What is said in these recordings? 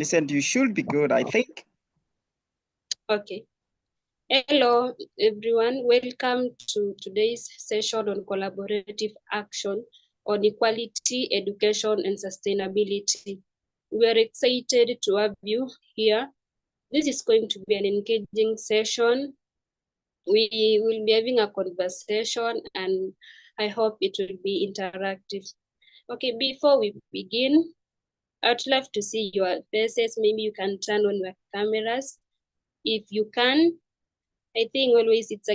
Listen, you should be good, I think. Okay. Hello, everyone. Welcome to today's session on collaborative action on equality, education, and sustainability. We are excited to have you here. This is going to be an engaging session. We will be having a conversation, and I hope it will be interactive. Okay, before we begin, I'd love to see your faces. Maybe you can turn on your cameras. If you can, I think always it's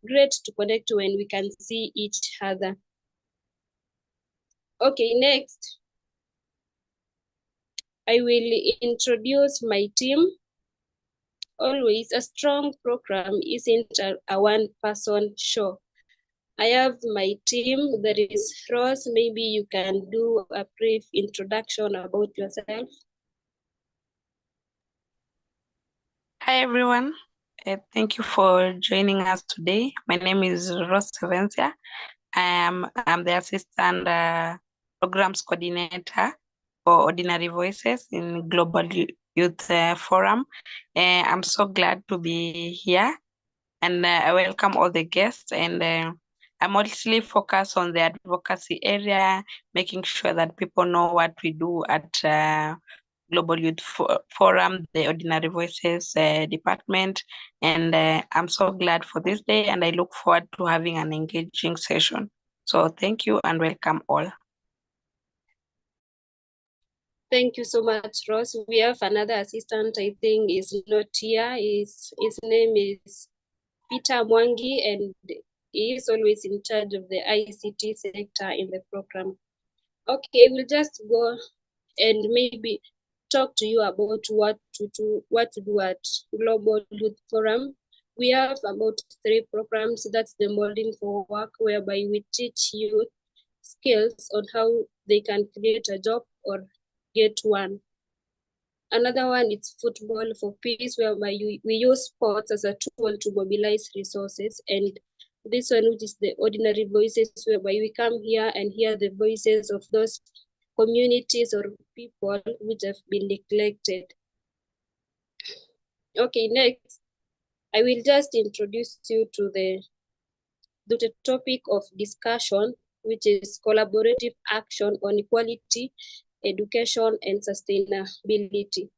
great to connect when we can see each other. Okay, next, I will introduce my team. Always a strong program isn't a one-person show. I have my team, there is Rose. Maybe you can do a brief introduction about yourself. Hi, everyone. Thank you for joining us today. My name is Rose Sevencia. I'm the assistant programs coordinator for Ordinary Voices in Global Youth Forum. I'm so glad to be here, and I welcome all the guests. And I'm mostly focused on the advocacy area, making sure that people know what we do at Global Youth Forum, the Ordinary Voices department. And I'm so glad for this day, and I look forward to having an engaging session. So thank you and welcome all. Thank you so much, Ross. We have another assistant, I think is not here. His name is Peter Mwangi, and he is always in charge of the ICT sector in the program. Okay, we'll just go and maybe talk to you about what to do at Global Youth Forum. We have about 3 programs. That's the Molding for Work, whereby we teach youth skills on how they can create a job or get one. Another one is Football for Peace, whereby we use sports as a tool to mobilize resources. And this one, which is the Ordinary Voices, whereby we come here and hear the voices of those communities or people which have been neglected. Okay, next, I will just introduce you to the topic of discussion, which is collaborative action on equality, education, and sustainability.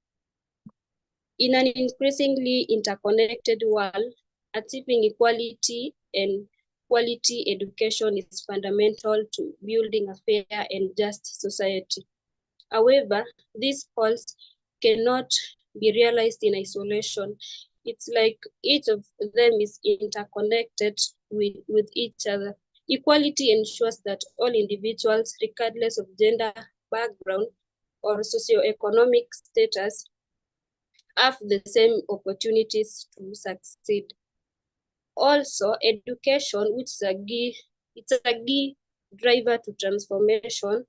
In an increasingly interconnected world, achieving equality and quality education is fundamental to building a fair and just society. However, these goals cannot be realized in isolation. It's like each of them is interconnected with each other. Equality ensures that all individuals, regardless of gender, background, or socioeconomic status, have the same opportunities to succeed. Also, education, which is a key driver to transformation,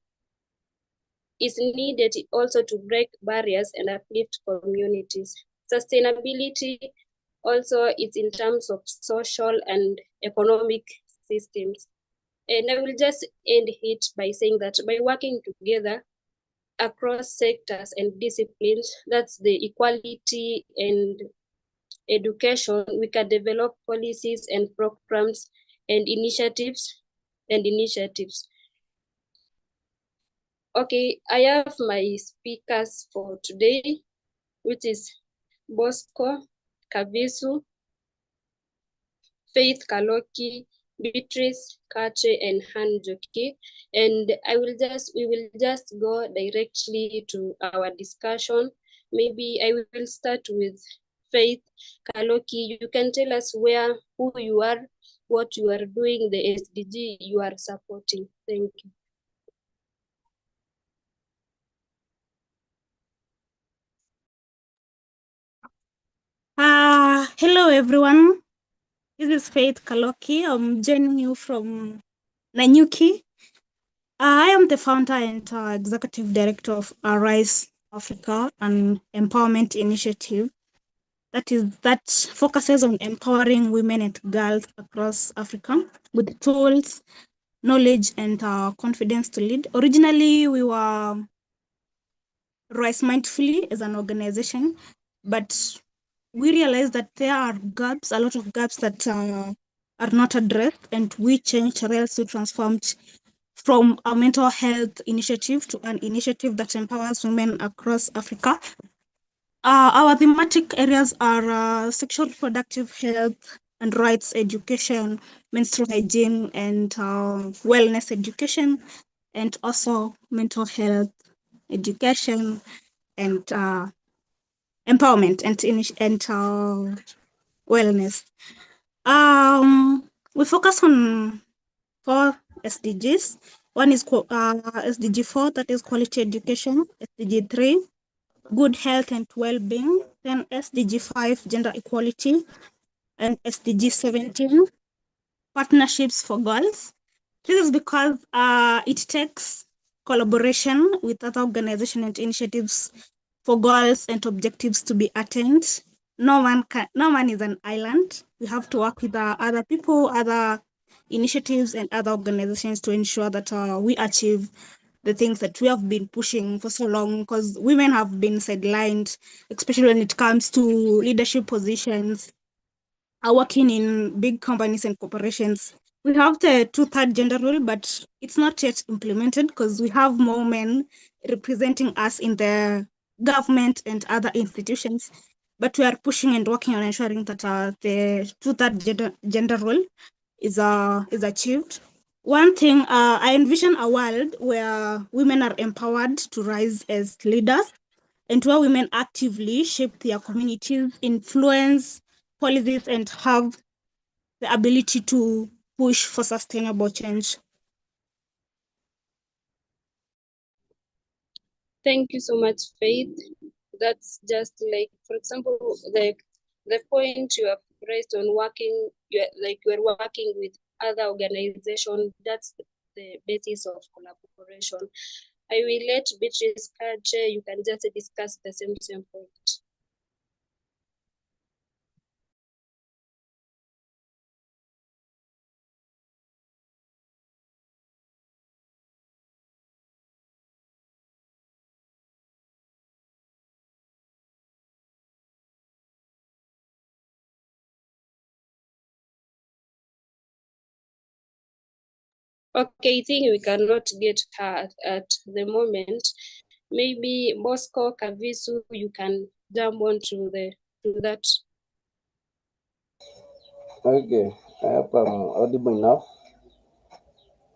is needed also to break barriers and uplift communities. Sustainability also is in terms of social and economic systems. And I will just end it by saying that by working together across sectors and disciplines, that's the equality and education, we can develop policies and programs and initiatives. Okay, I have my speakers for today, which is Bosco Kavisu, Faith Kaloki, Beatrice Kache, and Han Joki. And we will just go directly to our discussion. Maybe I will start with Faith Kaloki. You can tell us who you are, what you are doing, the SDG you are supporting. Thank you. Hello everyone. This is Faith Kaloki. I'm joining you from Nanyuki. I am the founder and executive director of Arise Africa, an empowerment initiative that focuses on empowering women and girls across Africa with tools, knowledge, and confidence to lead. Originally, we were Rise Mindfully as an organization, but we realize that there are gaps, a lot of gaps that are not addressed, and we changed Rails to transform from a mental health initiative to an initiative that empowers women across Africa. Our thematic areas are sexual reproductive health and rights education, menstrual hygiene, and wellness education, and also mental health education and empowerment and wellness. We focus on 4 SDGs. One is SDG 4, that is quality education. SDG 3, good health and well-being. Then SDG 5, gender equality. And SDG 17, partnerships for girls. This is because it takes collaboration with other organizations and initiatives for goals and objectives to be attained. No man is an island. We have to work with other people, other initiatives, and other organizations to ensure that we achieve the things that we have been pushing for so long, because women have been sidelined, especially when it comes to leadership positions, are working in big companies and corporations. We have the 2/3 gender rule, but it's not yet implemented because we have more men representing us in the government and other institutions. But we are pushing and working on ensuring that the 2/3 gender role is achieved. One thing, I envision a world where women are empowered to rise as leaders, and where women actively shape their communities, influence policies, and have the ability to push for sustainable change. Thank you so much, Faith. That's just like, for example, the point you have raised on working, you're working with other organizations. That's the basis of collaboration. I will let Beatrice Kache, you can just discuss the same point. Okay, I think we cannot get her at the moment. Maybe Bosco Kavisu, you can jump on to that. Okay, I hope I'm audible enough.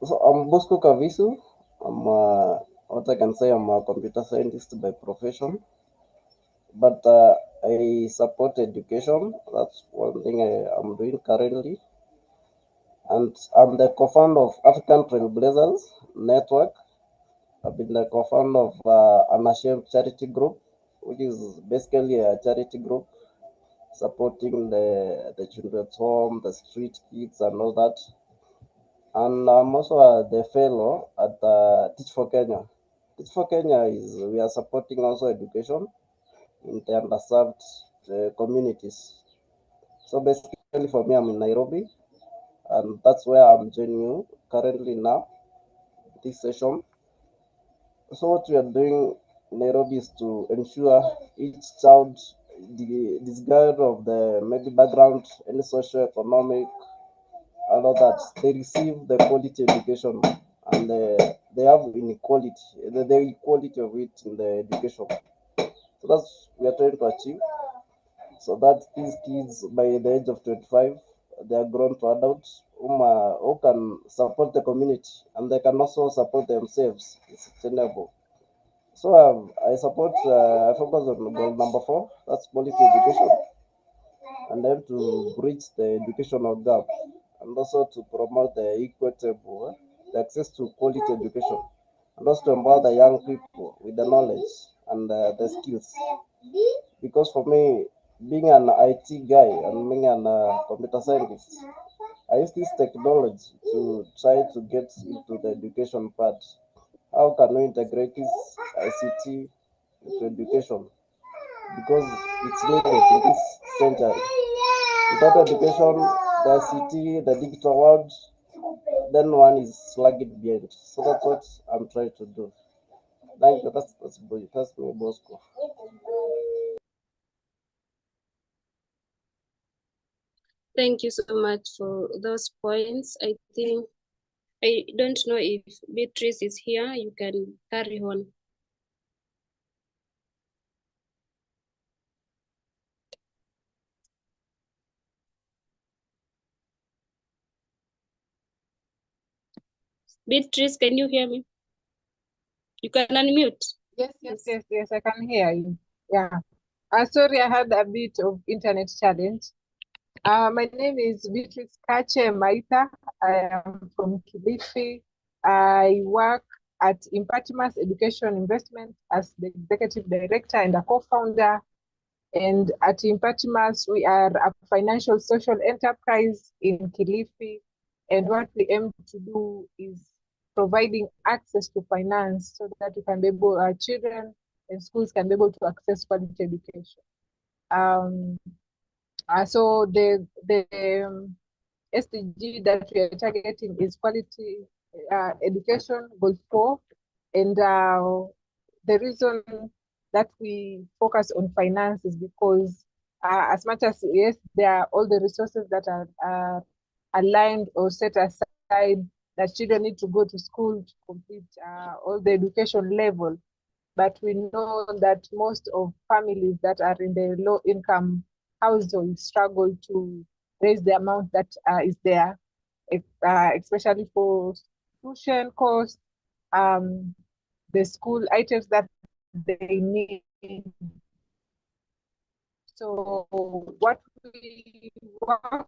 So I'm Bosco Kavisu. What I can say, I'm a computer scientist by profession, but I support education. That's one thing I'm doing currently. And I'm the co-founder of African Trailblazers Network. I've been the co-founder of Unashamed Charity Group, which is basically a charity group supporting the children's home, the street kids, and all that. And I'm also the fellow at Teach for Kenya. Teach for Kenya is we are supporting also education in the underserved communities. So basically, for me, I'm in Nairobi, and that's where I'm joining you currently now, this session. So what we are doing in Nairobi is to ensure each child, disregard of the maybe background, any socio-economic, and all that, they receive the quality education, and they have inequality, the equality of it in the education. So that's we are trying to achieve, so that these kids by the age of 25, they are grown to adults who can support the community, and they can also support themselves. It's sustainable. So I support, I focus on goal number 4, that's quality education, and then to bridge the educational gap, and also to promote the equitable the access to quality education, and also to empower the young people with the knowledge and the skills. Because for me, being an IT guy and being an computer scientist, I use this technology to try to get into the education part. How can we integrate this ICT into education? Because it's needed in this century. Without education, the ICT, the digital world, then one is lagging behind. So that's what I'm trying to do. Thank you. That's good. That's me, Bosco. Thank you so much for those points. I think, I don't know if Beatrice is here. You can carry on. Beatrice, can you hear me? You can unmute. Yes, I can hear you. Yeah. Sorry, I had a bit of internet challenge. My name is Beatrice Kache Maitha. I am from Kilifi. I work at Impatimas Education Investment as the executive director and a co-founder. And at Impatimas, we are a financial social enterprise in Kilifi. And what we aim to do is providing access to finance so that we can be able, our children and schools can be able to access quality education. So the SDG that we are targeting is quality education, goal 4. And the reason that we focus on finance is because as much as, yes, there are all the resources that are aligned or set aside that children need to go to school to complete all the education level. But we know that most of families that are in the low income households struggle to raise the amount that is there, especially for tuition costs, the school items that they need. So what we work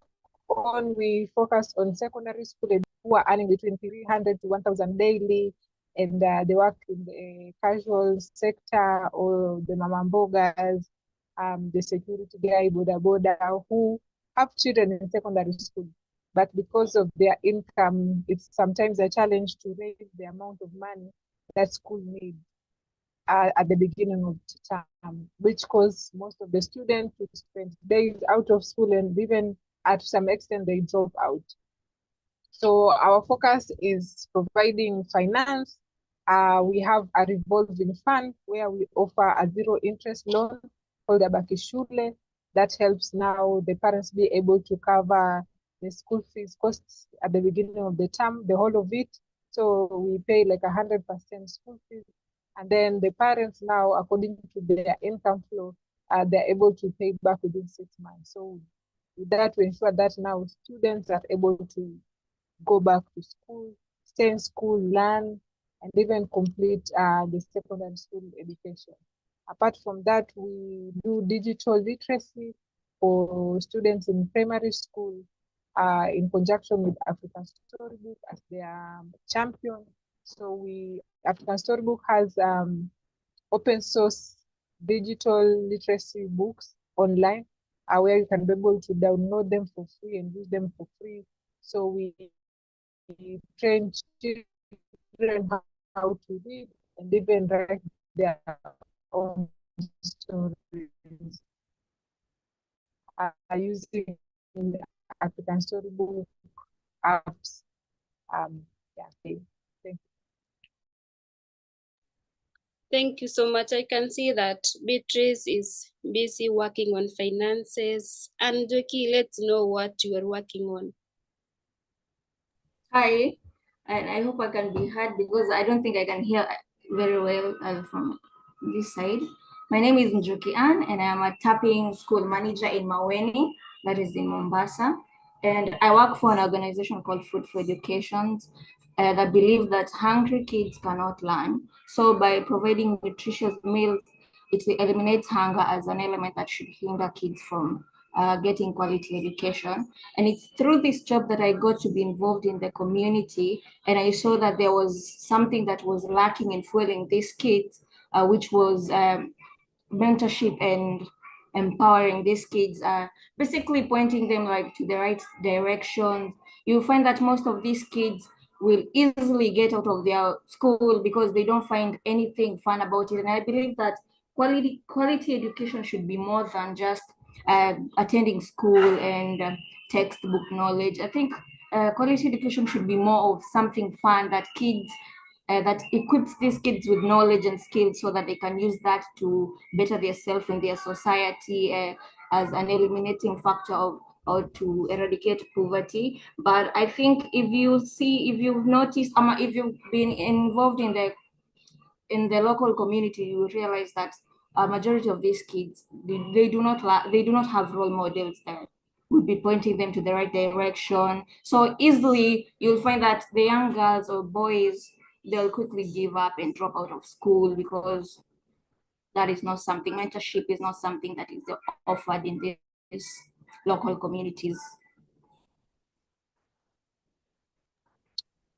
on, we focus on secondary school who are earning between 300 to 1,000 daily, and they work in the casual sector or the mama mbogas, the security guy, boda boda, who have children in secondary school. But because of their income, it's sometimes a challenge to raise the amount of money that school needs at the beginning of the term, which cause most of the students to spend days out of school, and even at some extent they drop out. So our focus is providing finance. We have a revolving fund where we offer a zero interest loan called Abaki Shule that helps now the parents be able to cover the school fees costs at the beginning of the term, the whole of it. So we pay like 100% school fees. And then the parents now, according to their income flow, they're able to pay back within 6 months. So with that, we ensure that now students are able to go back to school, stay in school, learn, and even complete the secondary school education. Apart from that, we do digital literacy for students in primary school in conjunction with African Storybook as their champion. So African Storybook has open source digital literacy books online where you can be able to download them for free and use them for free. So we train children how to read and even write their own stories using African Storybook apps. Yeah, thank you. Thank you so much. I can see that Beatrice is busy working on finances. And Joki, let's know what you are working on. Hi, and I hope I can be heard because I don't think I can hear very well from this side. My name is Njuki Ann, and I am a tapping school manager in Maweni, that is in Mombasa. And I work for an organization called Food for Education that believe that hungry kids cannot learn. So by providing nutritious meals, it eliminates hunger as an element that should hinder kids from getting quality education. And it's through this job that I got to be involved in the community. And I saw that there was something that was lacking in fueling these kids, which was mentorship and empowering these kids, basically pointing them like to the right direction. You find that most of these kids will easily get out of their school because they don't find anything fun about it. And I believe that quality education should be more than just attending school and textbook knowledge. I think quality education should be more of something fun that kids that equips these kids with knowledge and skills so that they can use that to better themselves and their society as an eliminating factor of or to eradicate poverty. But I think if you've noticed, if you've been involved in the local community, you will realize that a majority of these kids, they do not have role models that would be pointing them to the right direction. So easily you'll find that the young girls or boys, they'll quickly give up and drop out of school because that is not something, mentorship is not something that is offered in these local communities.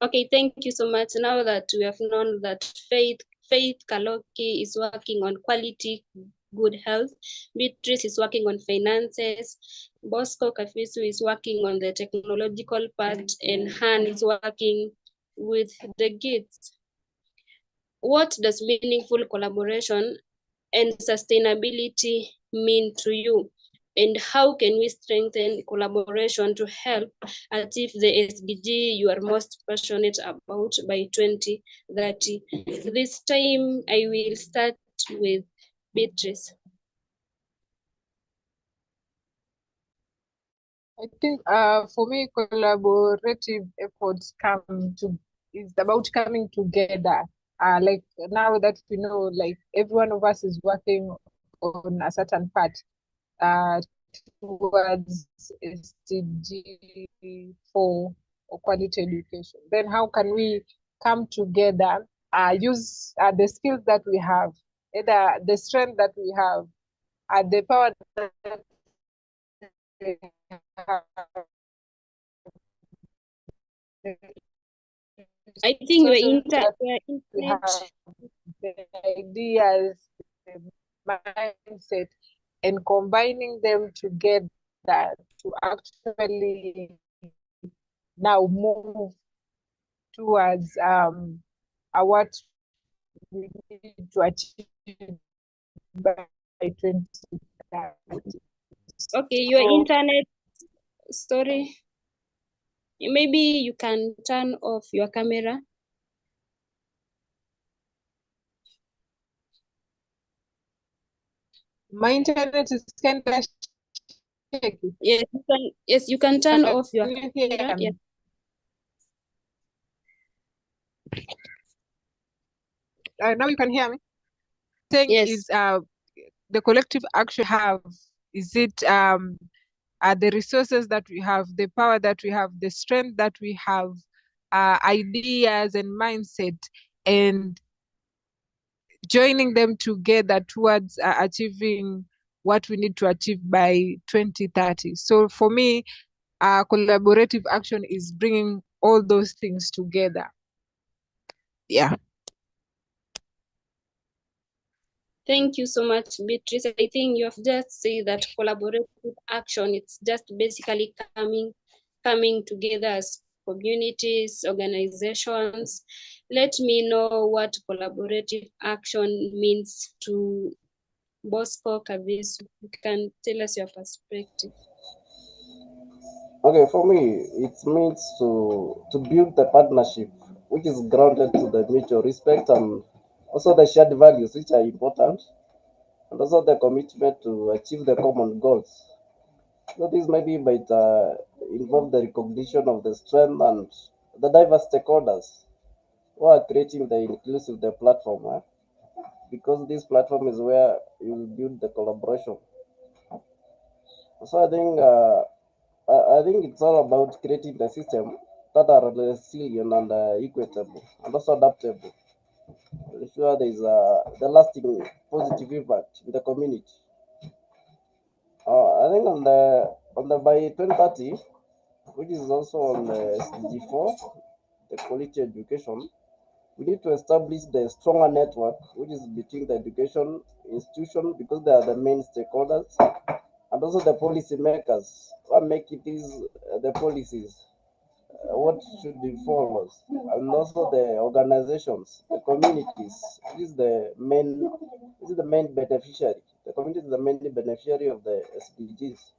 Okay, thank you so much. Now that we have known that Faith Kaloki is working on quality good health, Beatrice is working on finances, Bosco Kafisu is working on the technological part, and Han is working with the kids. What does meaningful collaboration and sustainability mean to you? And how can we strengthen collaboration to help achieve the SDG you are most passionate about by 2030? This time I will start with Beatrice. I think for me, collaborative efforts is about coming together. Like now that we know, like every one of us is working on a certain part towards SDG 4 or quality education. Then how can we come together, use the skills that we have, either the strength that we have, the power that we have. I think your We internet. have the ideas, the mindset, and combining them together to actually now move towards what we need to achieve by 2030. Okay, your internet, sorry. Maybe you can turn off your camera. My internet is kind of shaky. Yes, you can turn off your Can you hear camera. me? Now you can hear me. Thing Yes. is the collective action have, is it the resources that we have, the power that we have, the strength that we have, ideas and mindset, and joining them together towards achieving what we need to achieve by 2030. So for me, collaborative action is bringing all those things together. Yeah. Thank you so much, Beatrice. I think you have just said that collaborative action, it's just basically coming together as communities, organizations. Let me know what collaborative action means to Bosco Kavisu. You can tell us your perspective. Okay, for me, it means to build the partnership which is grounded to the mutual respect and also the shared values which are important, and also the commitment to achieve the common goals. So this maybe might involve the recognition of the strength and the diverse stakeholders who are creating the inclusive the platform, because this platform is where you will build the collaboration. So I think it's all about creating the system that are resilient and equitable and also adaptable. Ensure there is the lasting positive impact in the community. I think on the by 2030, which is also on the SDG 4, the quality education, we need to establish the stronger network which is between the education institution, because they are the main stakeholders, and also the policy makers who are making these the policies, what should be followed, and also the organizations, the communities. This is the main beneficiary. The community is the main beneficiary of the SDGs.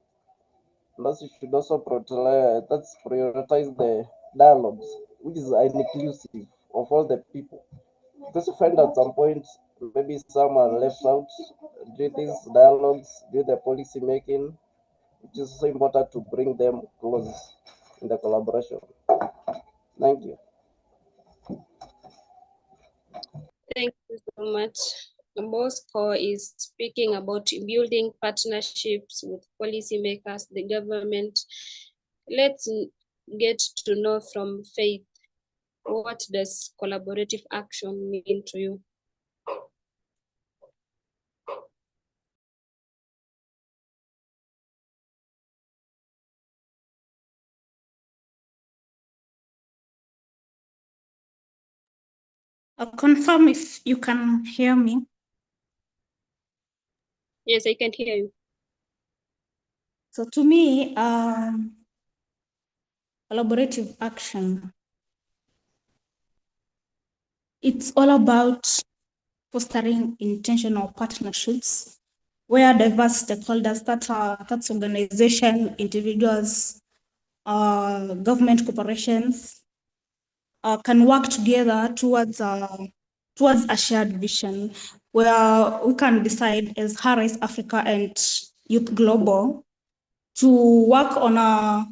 And also should also prioritize the dialogues, which is inclusive, of all the people. Because you find at some point, maybe some are left out, do these dialogues, do the policy making, which is so important to bring them close in the collaboration. Thank you. Thank you so much. Bosco is speaking about building partnerships with policymakers, the government. Let's get to know from Faith, what does collaborative action mean to you? I'll confirm if you can hear me. Yes, I can hear you. So to me, collaborative action, it's all about fostering intentional partnerships where diverse stakeholders, that's organization, individuals, government corporations, can work together towards a shared vision where we can decide as Arise Africa and Youth Global to work on a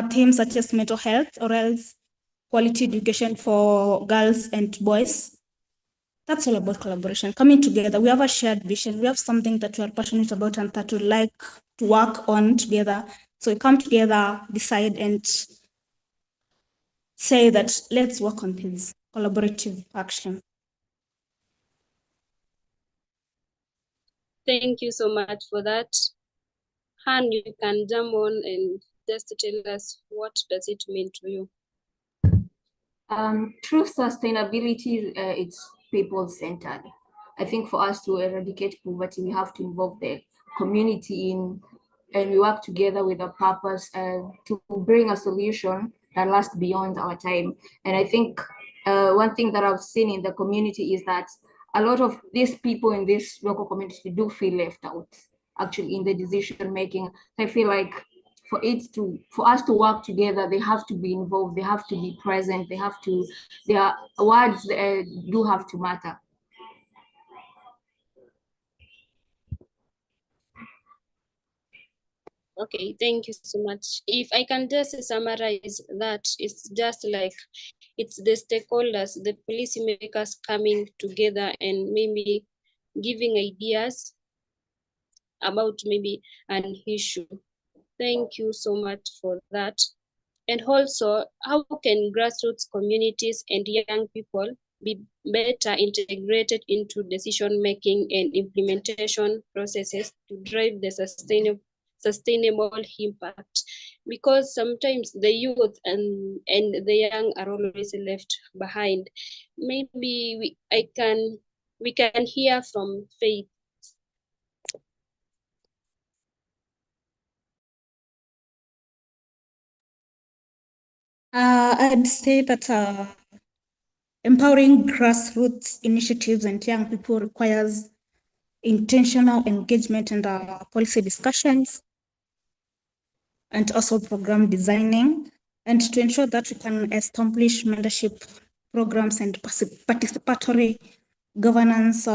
theme such as mental health or else quality education for girls and boys. That's all about collaboration, coming together. We have a shared vision. We have something that we are passionate about and that we like to work on together. So we come together, decide, and say that let's work on this collaborative action. Thank you so much for that. Han, you can jump on and just tell us what does it mean to you? True sustainability, it's people-centered. I think for us to eradicate poverty, we have to involve the community in, and we work together with a purpose to bring a solution that lasts beyond our time. And I think one thing that I've seen in the community is that a lot of these people in this local community do feel left out, actually, in the decision making. I feel like for us to work together, they have to be involved, they have to be present, their words do have to matter. Okay, thank you so much. If I can just summarize that, it's just like it's the stakeholders, the policymakers coming together and maybe giving ideas about maybe an issue. Thank you so much for that. And also, how can grassroots communities and young people be better integrated into decision-making and implementation processes to drive the sustainable impact? Because sometimes the youth and the young are always left behind. Maybe we can hear from Faith. I'd say that empowering grassroots initiatives and young people requires intentional engagement and policy discussions, and also program designing, and to ensure that we can establish mentorship programs and participatory governance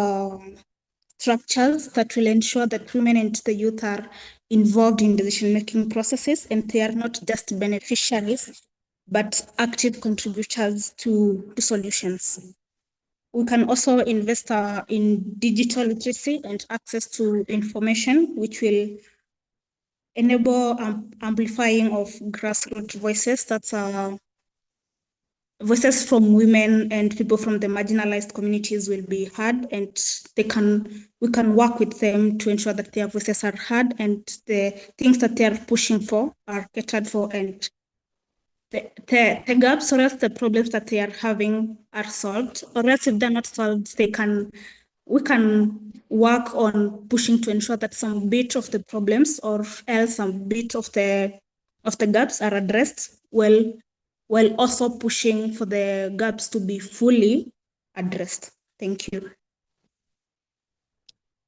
structures that will ensure that women and the youth are involved in decision-making processes and they are not just beneficiaries, but active contributors to solutions. We can also invest in digital literacy and access to information, which will enable amplifying of grassroots voices. That's voices from women and people from the marginalized communities will be heard, and we can work with them to ensure that their voices are heard and the things that they are pushing for are catered for, and the gaps or else the problems that they are having are solved, or else if they're not solved, we can work on pushing to ensure that some bit of the problems or else some bit of the gaps are addressed while also pushing for the gaps to be fully addressed. Thank you.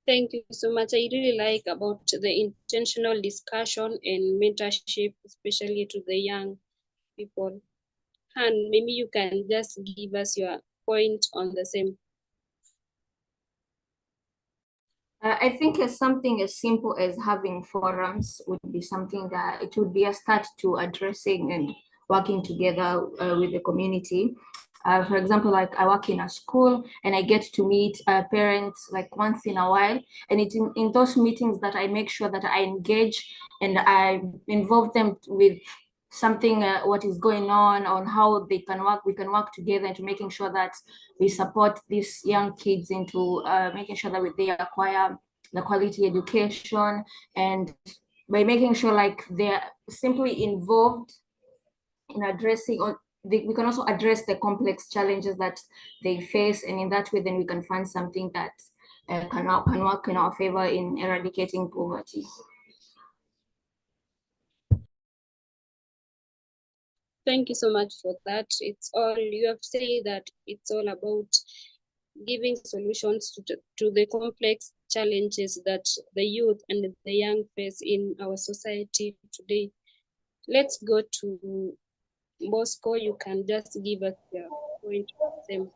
Thank you so much. I really like about the intentional discussion and mentorship, especially to the young people. hand, maybe you can just give us your point on the same. I think something as simple as having forums would be something that it would be a start to addressing and working together with the community. For example, like I work in a school and I get to meet parents like once in a while. And it's in those meetings that I make sure that I engage and I involve them with something, what is going on how they can work, we can work together into making sure that we support these young kids into making sure that they acquire the quality education, and by making sure like they're simply involved in addressing, or we can also address the complex challenges that they face, and in that way then we can find something that can work in our favor in eradicating poverty. Thank you so much for that. It's all you have said, that it's all about giving solutions to the complex challenges that the youth and the young face in our society today. Let's go to Bosco. You can just give us your point on the same.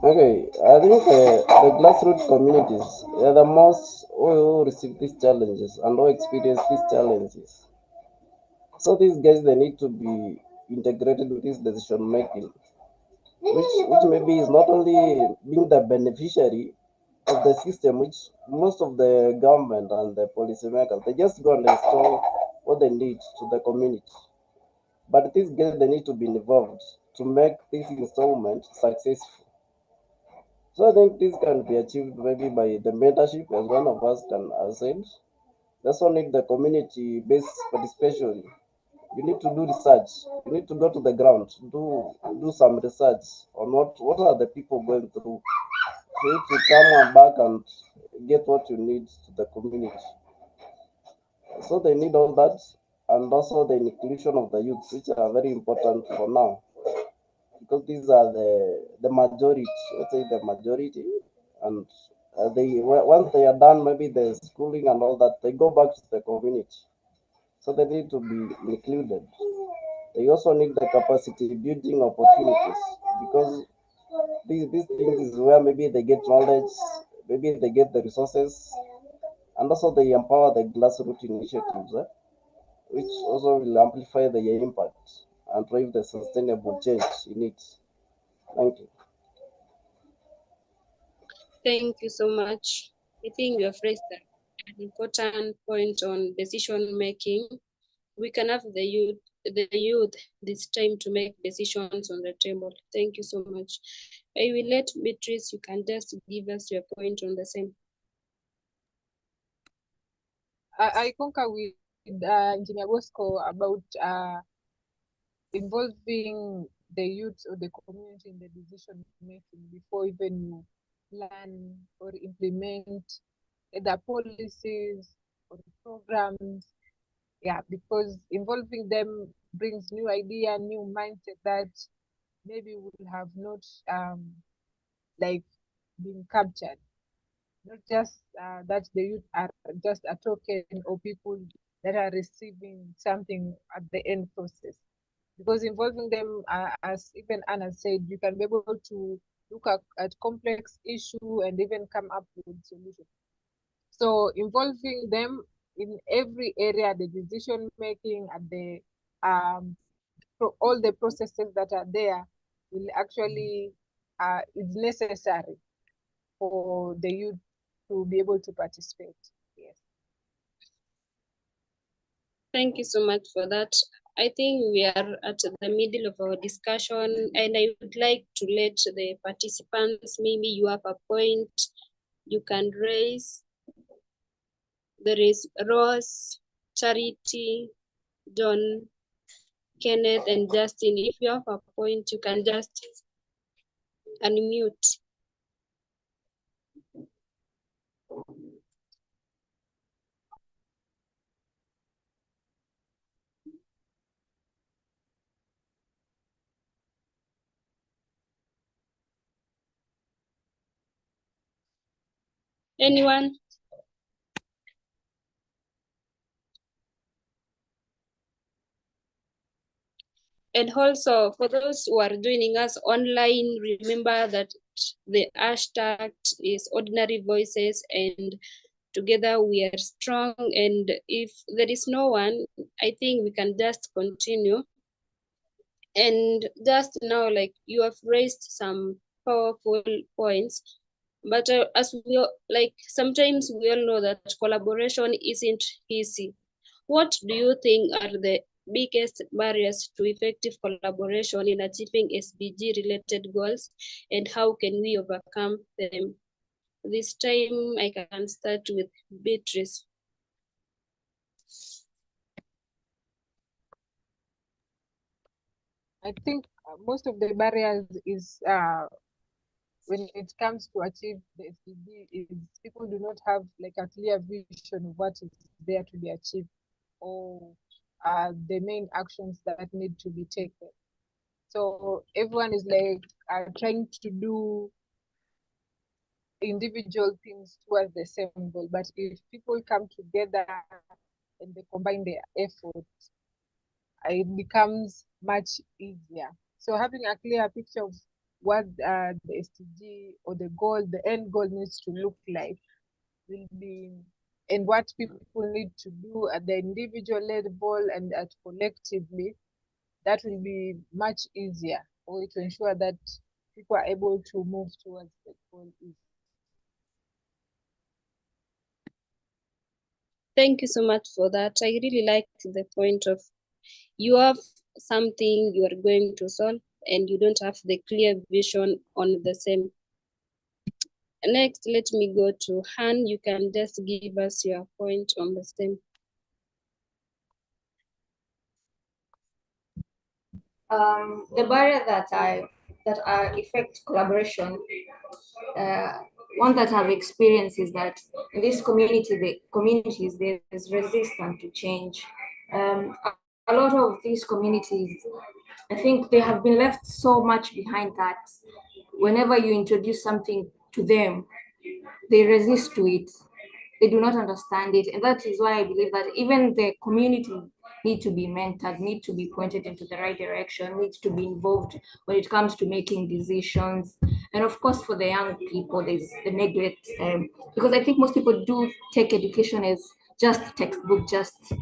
Okay, I think the grassroots communities are the most who receive these challenges and who experience these challenges. So these guys, they need to be integrated with this decision making, which maybe is not only being the beneficiary of the system, which most of the government and the policymakers, they just go and install what they need to the community. But these guys, they need to be involved to make this installment successful. So I think this can be achieved maybe by the mentorship, as one of us can said. That's why need the community-based participation. You need to do research. You need to go to the ground, do some research on what are the people going through. For you to come back and get what you need to the community. So they need all that, and also the inclusion of the youth, which are very important for now, because these are the majority. Let's say the majority, and they once they are done, maybe the schooling and all that, they go back to the community. So they need to be included. They also need the capacity building opportunities, because these things is where maybe they get knowledge, maybe they get the resources, and also they empower the grassroots initiatives, which also will amplify the impact and drive the sustainable change in it. Thank you. Thank you so much. I think you have raised an important point on decision making. We can have the youth this time to make decisions on the table. Thank you so much. I will let Beatrice, you can just give us your point on the same. I concur with Engineer Bosco about involving the youth or the community in the decision making before even you plan or implement either policies or programs. Yeah, because involving them brings new idea, new mindset that maybe will have not like been captured. Not just that the youth are just a token or people that are receiving something at the end process. Because involving them, as even Anna said, you can be able to look at complex issue and even come up with solutions. So involving them in every area, the decision making at the all the processes that are there will actually is necessary for the youth to be able to participate. Yes. Thank you so much for that. I think we are at the middle of our discussion, and I would like to let the participants, maybe you have a point you can raise. There is Rose, Charity, John, Kenneth, and Justin. If you have a point, you can just unmute. Anyone? And also for those who are joining us online, remember that the hashtag is Ordinary Voices, and together we are strong. And if there is no one, I think we can just continue. And just now, like, you have raised some powerful points, but as we like, sometimes we all know that collaboration isn't easy. What do you think are the biggest barriers to effective collaboration in achieving SDG related goals, and how can we overcome them? This time I can start with Beatrice. I think most of the barriers is when it comes to achieve the SDG is people do not have like a clear vision of what is there to be achieved, or the main actions that need to be taken. So everyone is like trying to do individual things towards the same goal. But if people come together and they combine their efforts, it becomes much easier. So having a clear picture of what the SDG or the goal, the end goal needs to look like will be, and what people need to do at the individual level and at collectively, that will be much easier for it to ensure that people are able to move towards the goal. Thank you so much for that. I really like the point of you have something you are going to solve and you don't have the clear vision on the same. Next, let me go to Han. You can just give us your point on the same. The barrier that affect collaboration, one that I've experienced is that in this communities there's resistance to change. A lot of these communities, I think they have been left so much behind that whenever you introduce something to them, they resist to it. They do not understand it. And that is why I believe that even the community need to be mentored, need to be pointed into the right direction, needs to be involved when it comes to making decisions. And of course, for the young people, there's the neglect, because I think most people do take education as just textbook, just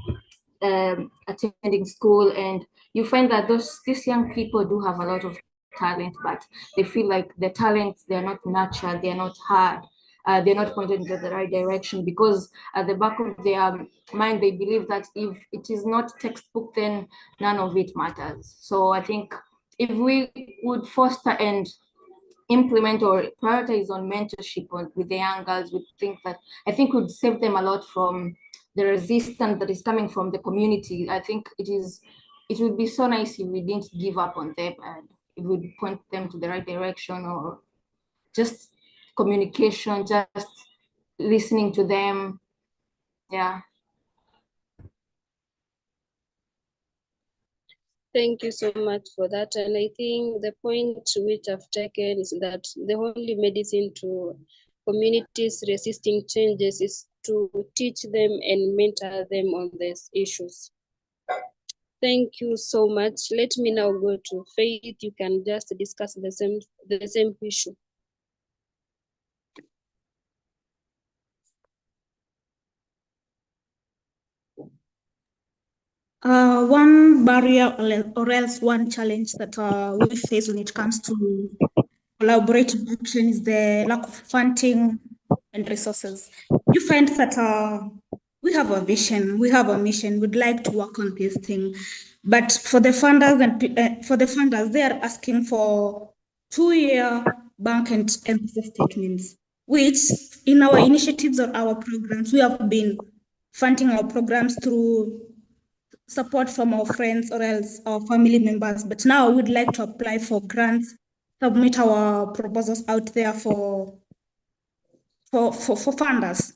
attending school, and you find that these young people do have a lot of talent, but they feel like the talents, they're not nurtured, they're not heard, they're not pointed into the right direction, because at the back of their mind they believe that if it is not textbook, then none of it matters. So I think if we would foster and implement or prioritize on mentorship with the young girls, I think would save them a lot from the resistance that is coming from the community. I think it would be so nice if we didn't give up on them and it would point them to the right direction, or just communication, just listening to them. Yeah. Thank you so much for that. And I think the point which I've taken is that the only medicine to communities resisting changes is to teach them and mentor them on these issues. Thank you so much. Let me now go to Faith. You can just discuss the same issue. One barrier or else one challenge that we face when it comes to collaborative action is the lack of funding and resources. You find that we have a vision, we have a mission, we'd like to work on this thing, but for the funders, they are asking for 2-year bank and emphasis statements, which in our initiatives or our programs, we have been funding our programs through support from our friends or else our family members. But now we'd like to apply for grants, submit our proposals out there for funders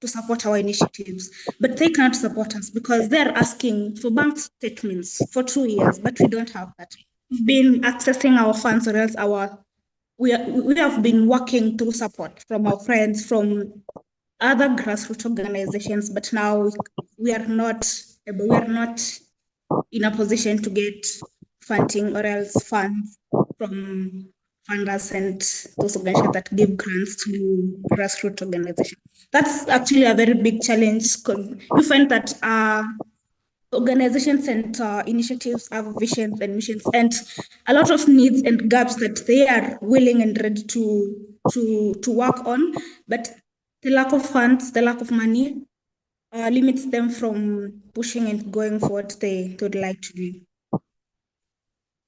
to support our initiatives. But they cannot support us because they're asking for bank statements for 2 years, but we don't have that. We've been accessing our funds or else we have been working through support from our friends, from other grassroots organizations, but now we are not in a position to get funding or else funds from funders and those organizations that give grants to grassroots organizations. That's actually a very big challenge. You find that organizations and initiatives have visions and missions and a lot of needs and gaps that they are willing and ready to work on, but the lack of funds, the lack of money limits them from pushing and going for what they would like to do.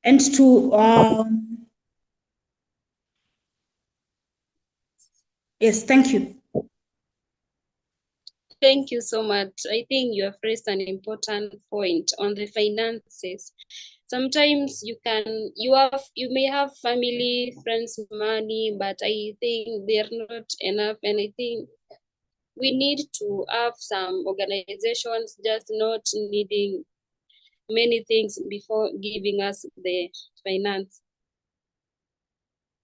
And yes, thank you. Thank you so much. I think you have raised an important point on the finances. Sometimes you may have family, friends, money, but I think they're not enough. And I think we need to have some organizations just not needing many things before giving us the finance.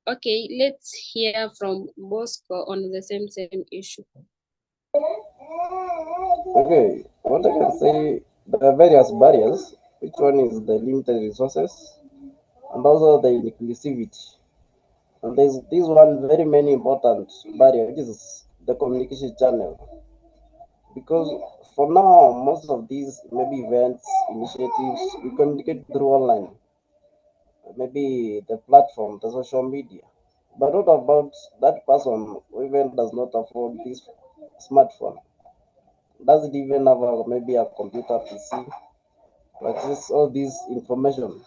Okay, let's hear from Bosco on the same issue. Okay, what I can say, there are various barriers. Which one is the limited resources and also the inclusivity. And there's this one very many important barrier, which is the communication channel. Because for now, most of these maybe events, initiatives, we communicate through online, maybe the platform, the social media. But what about that person who even does not afford this smartphone? Does it even have maybe a computer PC to access all this information?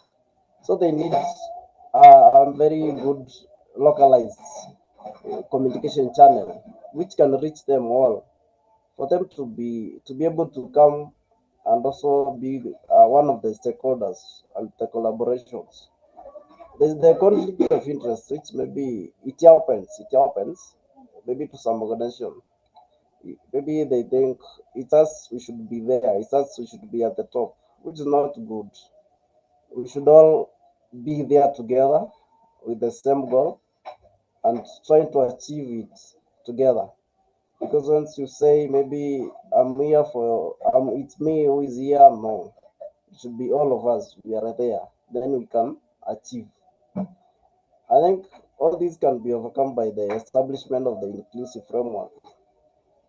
So they need a very good localized communication channel which can reach them all, for them to be able to come and also be one of the stakeholders and the collaborations. There's the conflict of interest, which maybe it happens maybe to some organization. Maybe they think it's us, we should be there, it's us, we should be at the top, which is not good. We should all be there together with the same goal and trying to achieve it together. Because once you say maybe I'm here for it's me who is here, no, it should be all of us. We are there, then we can achieve. I think all these can be overcome by the establishment of the inclusive framework,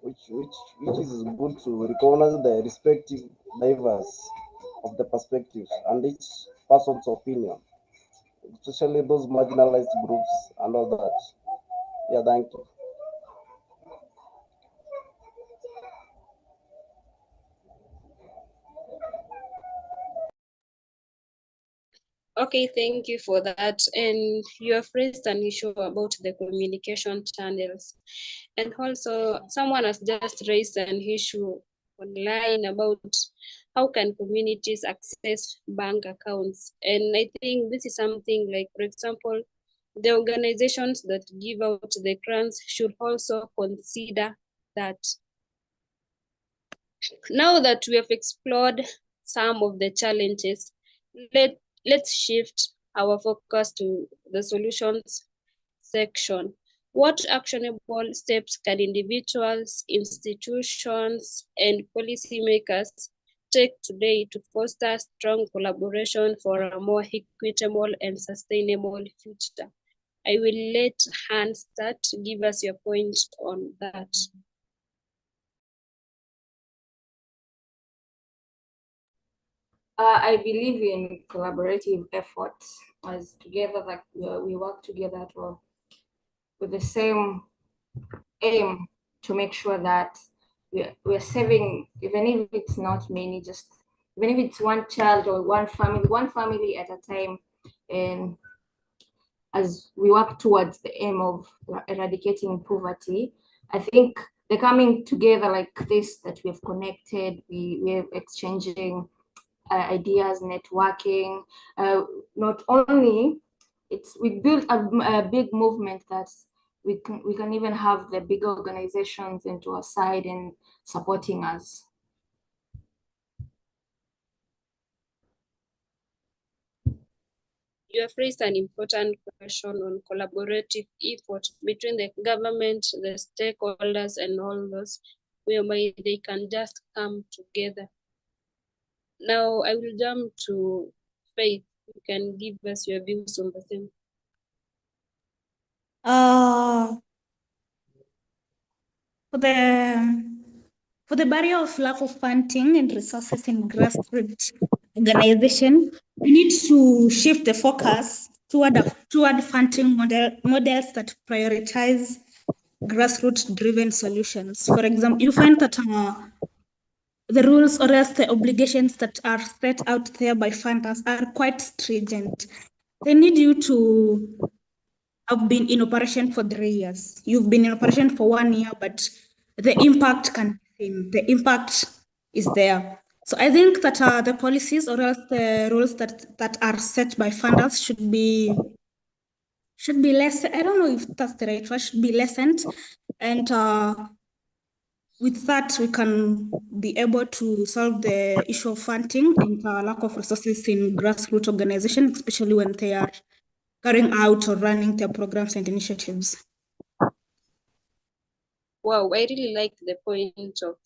which is good to recognize the respective diverse of the perspectives and each person's opinion, especially those marginalized groups and all that. Yeah, thank you. Okay, thank you for that. And you have raised an issue about the communication channels. And also someone has just raised an issue online about how can communities access bank accounts. And I think this is something like, for example, the organizations that give out the grants should also consider that. Now that we have explored some of the challenges, let's shift our focus to the solutions section. What actionable steps can individuals, institutions, and policymakers take today to foster strong collaboration for a more equitable and sustainable future? I will let Hans start. Give us your point on that. I believe in collaborative efforts as together, like we work together with the same aim to make sure that we're saving, even if it's not many, just even if it's one child or one family at a time. And as we work towards the aim of eradicating poverty, I think the coming together like this, that we've connected, we're exchanging ideas, networking. Not only we built a big movement that we can even have the big organizations into our side and supporting us. You have raised an important question on collaborative effort between the government, the stakeholders, and all those, whereby they can just come together. Now I will jump to Faith. You can give us your views on the same. For the barrier of lack of funding and resources in grassroots organization, we need to shift the focus toward funding models that prioritize grassroots-driven solutions. For example, you find that the rules or else the obligations that are set out there by funders are quite stringent. They need you to have been in operation for 3 years. You've been in operation for 1 year, but the impact can be seen. The impact is there. So I think that the policies or else the rules that are set by funders should be less. I don't know if that's the right word. Should be lessened, and with that we can be able to solve the issue of funding and lack of resources in grassroots organizations, especially when they are carrying out or running their programs and initiatives. Wow, I really like the point of,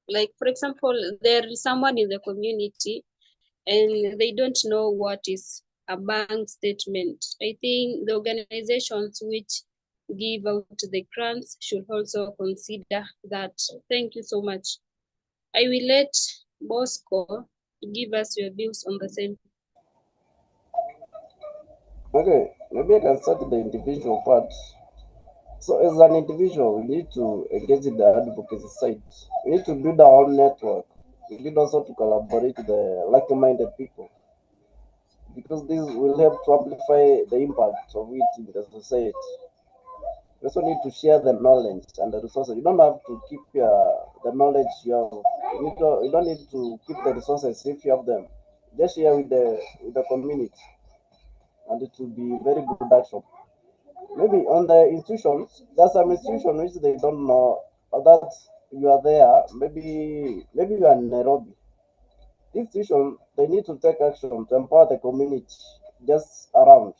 like, for example, there is someone in the community and they don't know what is a bank statement. I think the organizations which give out the grants should also consider that. Thank you so much. I will let Bosco give us your views on the same. Okay, maybe I can start with the individual part. So as an individual, we need to engage in the advocacy side. We need to build our own network. We need also to collaborate with the like-minded people, because this will help to amplify the impact of it in the society. You also need to share the knowledge and the resources. You don't have to keep the knowledge you have. You don't need to keep the resources if you have them. Just share with the community, and it will be very good action. Maybe on the institutions, there's some institutions which they don't know that you are there. Maybe you are in Nairobi. Institutions, they need to take action to empower the community just around.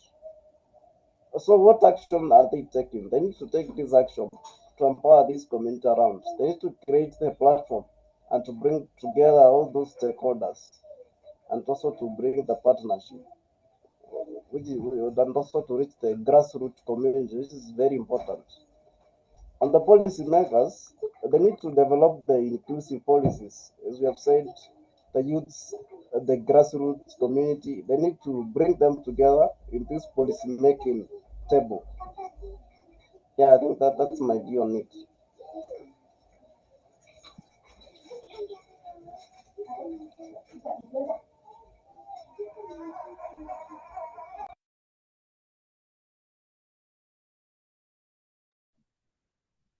So what action are they taking? They need to take this action to empower this community around. They need to create a platform and to bring together all those stakeholders, and also to bring the partnership, which is and also to reach the grassroots community, which is very important. And the policy makers, they need to develop the inclusive policies. As we have said, the youths, the grassroots community, they need to bring them together in this policy making table. Yeah, I think that's my view on it.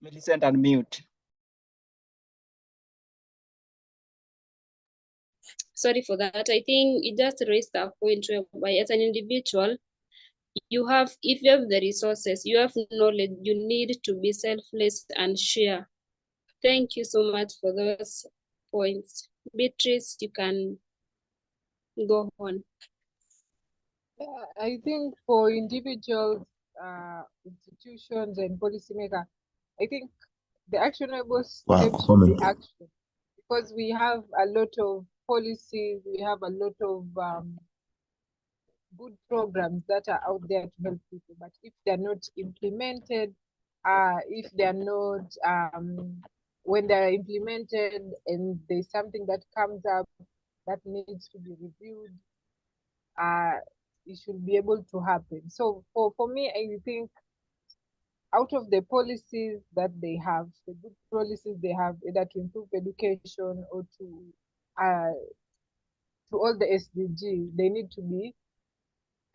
Millicent, unmute. Sorry for that. I think it just raised a point whereby as an individual, if you have the resources, you have knowledge, you need to be selfless and share. Thank you so much for those points. Beatrice, you can go on. I think for individuals, institutions, and policymakers, I think the actionable steps should be action, because we have a lot of policies, we have a lot of good programs that are out there to help people, but if they're not implemented, if they're not, when they're implemented and there's something that comes up that needs to be reviewed, it should be able to happen. So for me, I think out of the policies that they have, the good policies they have, either to improve education or to all the SDG, they need to be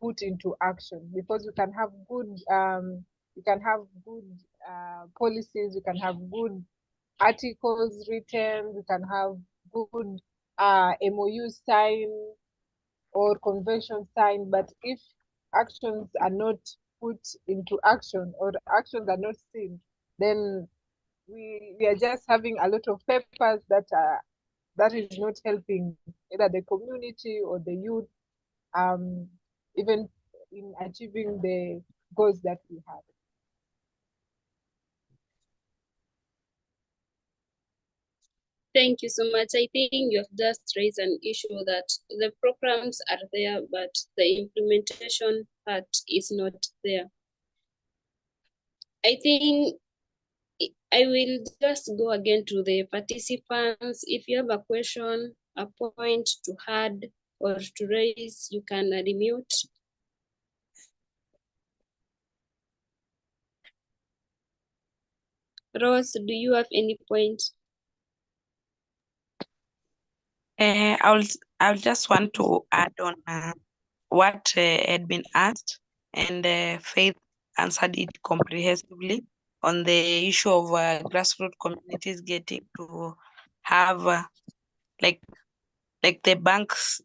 put into action, because we can have good policies, we can have good articles written, we can have good MOU signed or convention signed, but if actions are not put into action or actions are not seen, then we are just having a lot of papers that is not helping either the community or the youth, even in achieving the goals that we have. Thank you so much. I think you have just raised an issue that the programs are there, but the implementation part is not there. I think I will just go again to the participants. If you have a question, a point to add or to raise, you can unmute. Rose, do you have any point? I'll just want to add on what had been asked, and Faith answered it comprehensively on the issue of grassroots communities getting to have like the banks.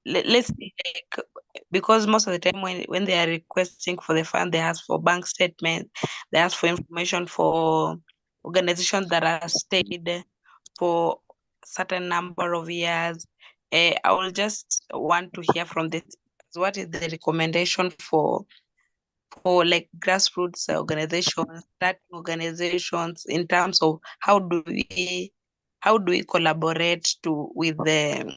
Let's say, like, because most of the time when they are requesting for the fund, they ask for bank statement, they ask for information for organizations that are stayed for certain number of years. I will just want to hear from the speakers, what is the recommendation for like grassroots organizations, starting organizations, in terms of how do we collaborate to with the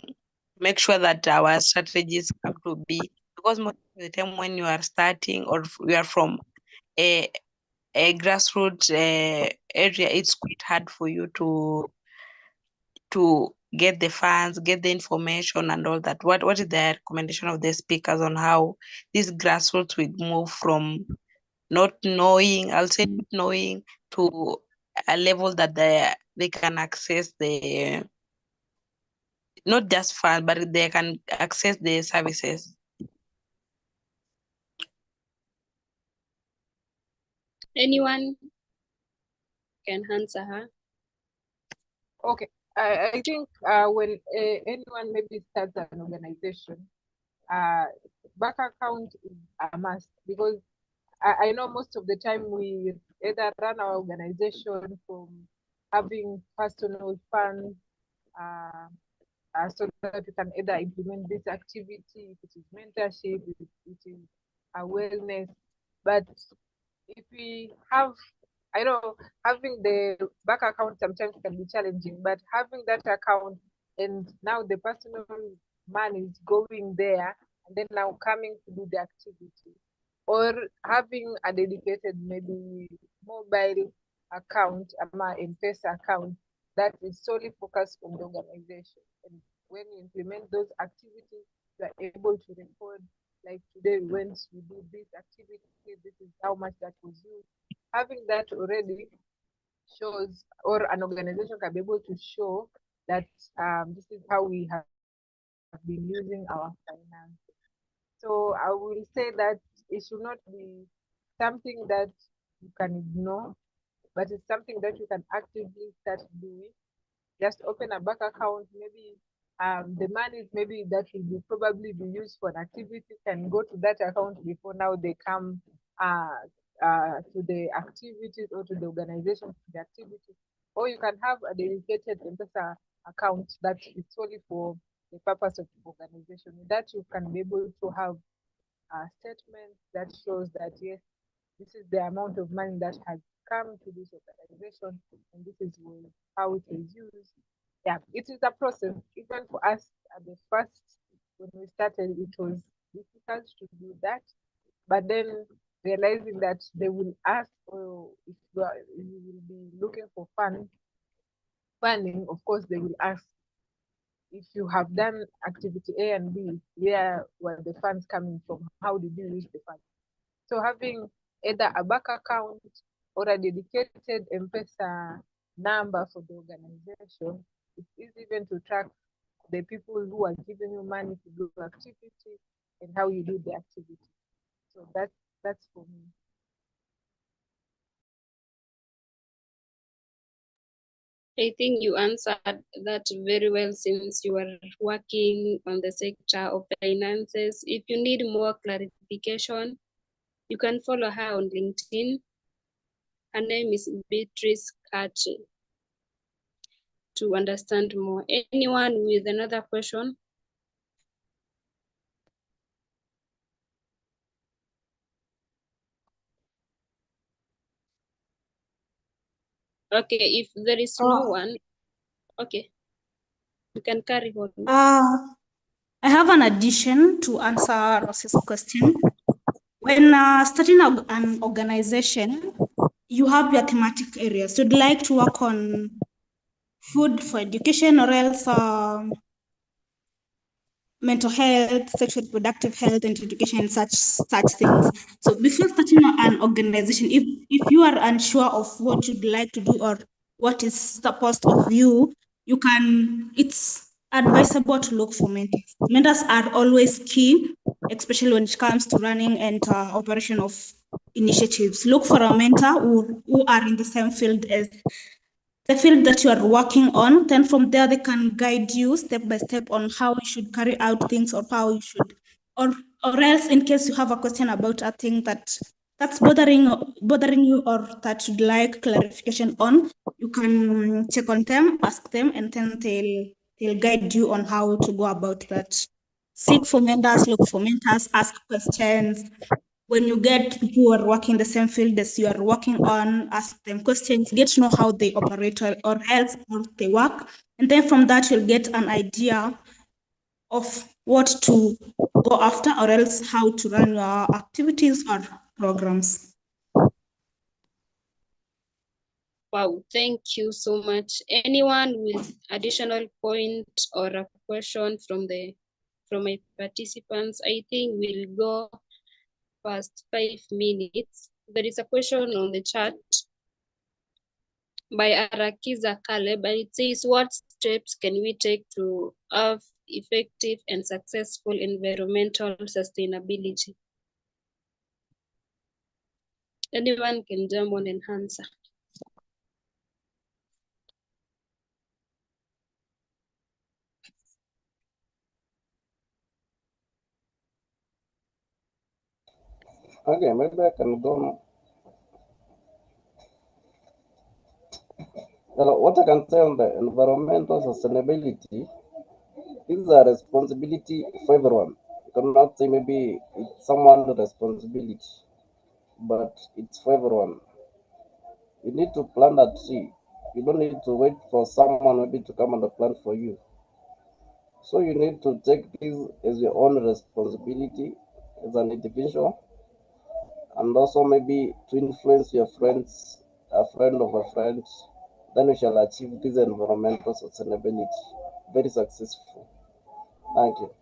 make sure that our strategies come to be, because most of the time when you are starting or you are from a grassroots area, it's quite hard for you to get the funds, get the information and all that. What is the recommendation of the speakers on how this grassroots will move from not knowing, I'll say not knowing, to a level that they can access the not just funds, but they can access the services. Anyone can answer her? Okay, I think when anyone maybe starts an organization, bank account is a must, because I know most of the time we either run our organization from having personal funds, so that we can either implement this activity, if it is mentorship, if it is awareness. But if we have, I know having the bank account sometimes can be challenging, but having that account and now the personal money is going there and then now coming to do the activity, or having a dedicated maybe mobile account, M-Pesa account that is solely focused on the organization. And when you implement those activities, you are able to record, like today, once we do this activity, this is how much that was used. Having that already shows, or an organization can be able to show that this is how we have been using our finances. So I will say that it should not be something that you can ignore, but it's something that you can actively start doing. Just open a bank account, maybe the money maybe that will probably be used for an activity can go to that account before now they come to the activities or to the organization, to the activities. Or you can have a dedicated M-Pesa account that is solely for the purpose of the organization. That you can be able to have a statement that shows that yes, this is the amount of money that has come to this organization, and this is how it is used. Yeah, it is a process. Even for us at the first, when we started, it was difficult to do that. But then realizing that they will ask, oh, if you will be looking for funding, of course they will ask, if you have done activity A and B, where were the funds coming from? How did you use the funds? So having either a bank account or a dedicated M-Pesa number for the organization, it's easy even to track the people who are giving you money to do activity and how you do the activity. So that's for me. I think you answered that very well, since you are working on the sector of finances. If you need more clarification, you can follow her on LinkedIn. Her name is Beatrice Kache, to understand more. Anyone with another question? Okay, if there is no one, Okay, you can carry on. I have an addition to answer Ross's question. When starting an organization, you have your thematic areas. You'd like to work on food for education, or else mental health, sexual reproductive health, and education, and such things. So before starting an organization, if you are unsure of what you'd like to do or what is supposed of you, it's advisable to look for mentors. Mentors are always key, especially when it comes to running and operation of initiatives. Look for a mentor who are in the same field as the field that you are working on. Then from there, they can guide you step by step on how you should carry out things, or how you should, or else in case you have a question about a thing that's bothering you, or that you'd like clarification on, you can check on them, ask them, and then they'll guide you on how to go about that. Seek for mentors, look for mentors, ask questions. When you get people who are working the same field as you are working on, ask them questions, get to know how they operate, or else how they work. And then from that, you'll get an idea of what to go after, or else how to run your activities or programs. Wow, thank you so much. Anyone with additional point or a question from my participants? I think we'll go past 5 minutes. There is a question on the chat by Arakiza Caleb, and it says, what steps can we take to have effective and successful environmental sustainability? Anyone can jump on and answer. Okay, maybe I can go. Well, what I can say on the environmental sustainability is a responsibility for everyone. You cannot say maybe it's someone's responsibility, but it's for everyone. You need to plant a tree. You don't need to wait for someone maybe to come and plant for you. So you need to take this as your own responsibility as an individual, and also maybe to influence your friends, a friend of a friend. Then we shall achieve this environmental sustainability. Very successful. Thank you.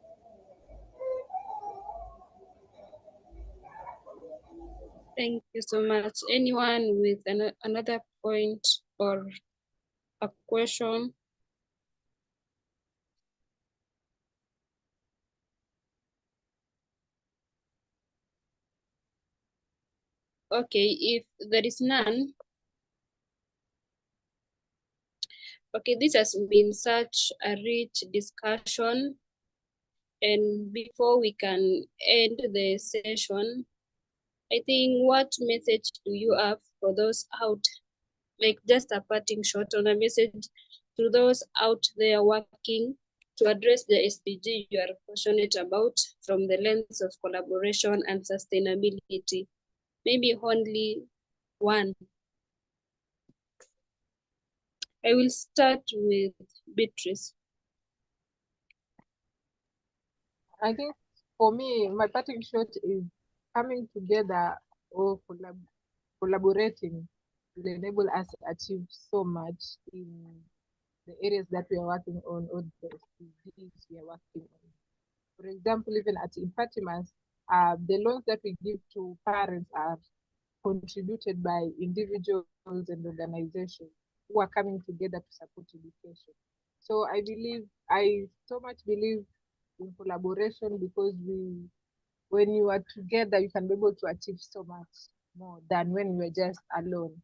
Thank you so much. Anyone with another point or a question? Okay, if there is none, okay, this has been such a rich discussion. And before we can end the session, I think, what message do you have for those out, like just a parting shot on a message to those out there working to address the SDG you are passionate about from the lens of collaboration and sustainability? Maybe only one. I will start with Beatrice. I think for me, my parting shot is coming together or collaborating will enable us to achieve so much in the areas that we are working on, or the SDGs we are working on. For example, even at Impatimas, the loans that we give to parents are contributed by individuals and organizations who are coming together to support education. So I so much believe in collaboration, because when you are together, you can be able to achieve so much more than when you are just alone.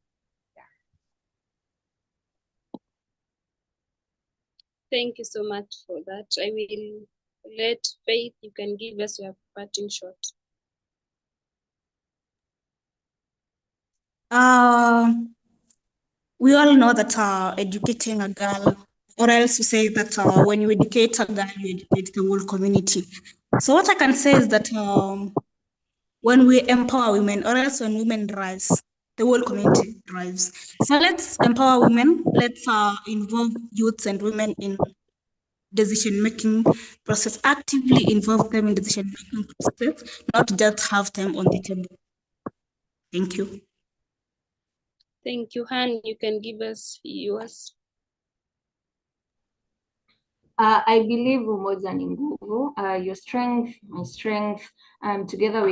Thank you so much for that. I will let Faith, you can give us your parting shot. We all know that educating a girl, or else we say that when you educate a girl, you educate the whole community. So what I can say is that when we empower women, or else when women rise, the whole community thrives. So let's empower women. Let's involve youths and women in decision-making process, actively involve them in decision-making process, not just have them on the table. Thank you. Thank you, Han. You can give us yours. I believe umoja ni nguvu. Your strength, my strength. Together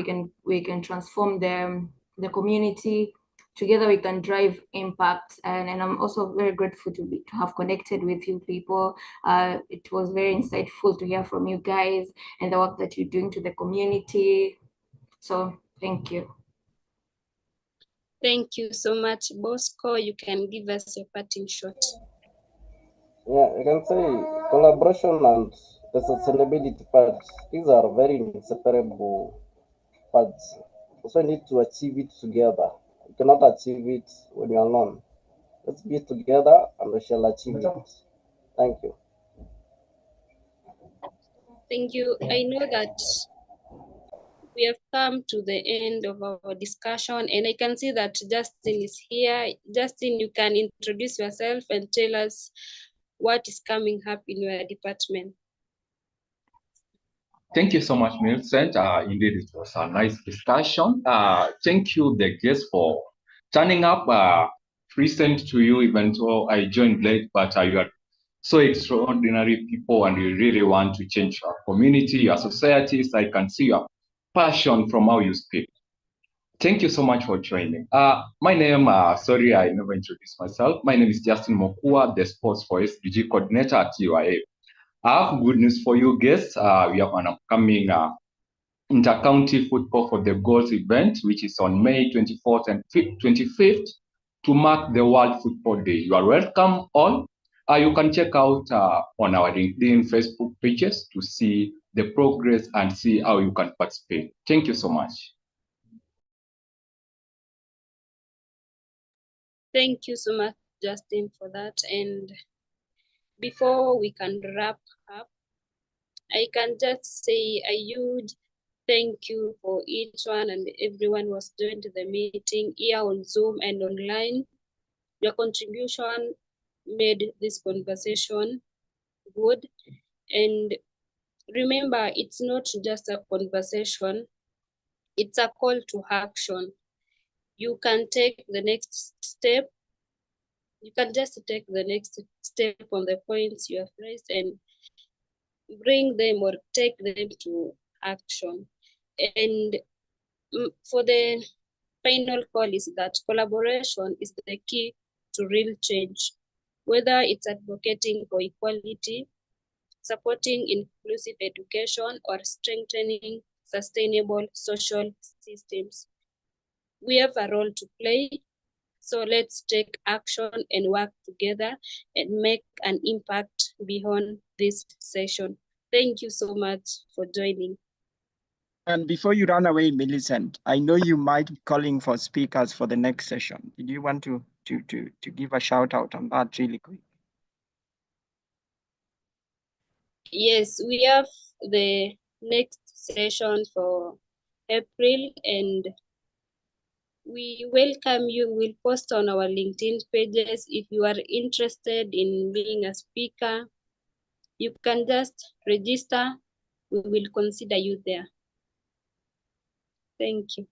we can transform the community. Together we can drive impact. And I'm also very grateful to have connected with you people. It was very insightful to hear from you guys and the work that you're doing to the community. So thank you. Thank you so much, Bosco. You can give us a parting shot. Yeah, I can say collaboration and the sustainability parts, these are very inseparable parts. So we need to achieve it together. You cannot achieve it when you're alone. Let's be together and we shall achieve it. Thank you. Thank you. I know that we have come to the end of our discussion, and I can see that Justin is here. Justin, you can introduce yourself and tell us what is coming up in your department. Thank you so much, Millicent. Indeed, it was a nice discussion. Thank you, the guests, for turning up. Present to you, even though I joined late, but you are so extraordinary people and you really want to change your community, your societies. I can see your passion from how you speak. Thank you so much for joining. My name, sorry, I never introduced myself. My name is Justin Mokua, the Sports for SDG Coordinator at UIA. I have good news for you guests. We have an upcoming inter-county football for the goals event, which is on May 24th and 25th to mark the World Football Day. You are welcome all. You can check out on our LinkedIn, Facebook pages to see the progress and see how you can participate. Thank you so much. Thank you so much, Justin, for that. And before we can wrap up, I can just say a huge thank you for each one and everyone who has joined the meeting here on Zoom and online. Your contribution made this conversation good. And remember, it's not just a conversation, it's a call to action. You can take the next step. You can just take the next step on the points you have raised and bring them or take them to action. And for the final call is that collaboration is the key to real change, whether it's advocating for equality, supporting inclusive education, or strengthening sustainable social systems. We have a role to play, so let's take action and work together and make an impact beyond this session. Thank you so much for joining. And before you run away, Millicent, I know you might be calling for speakers for the next session. Did you want to give a shout out on that really quick? Yes, we have the next session for April, and we welcome you. We'll post on our LinkedIn pages. If you are interested in being a speaker, you can just register. We will consider you there. Thank you.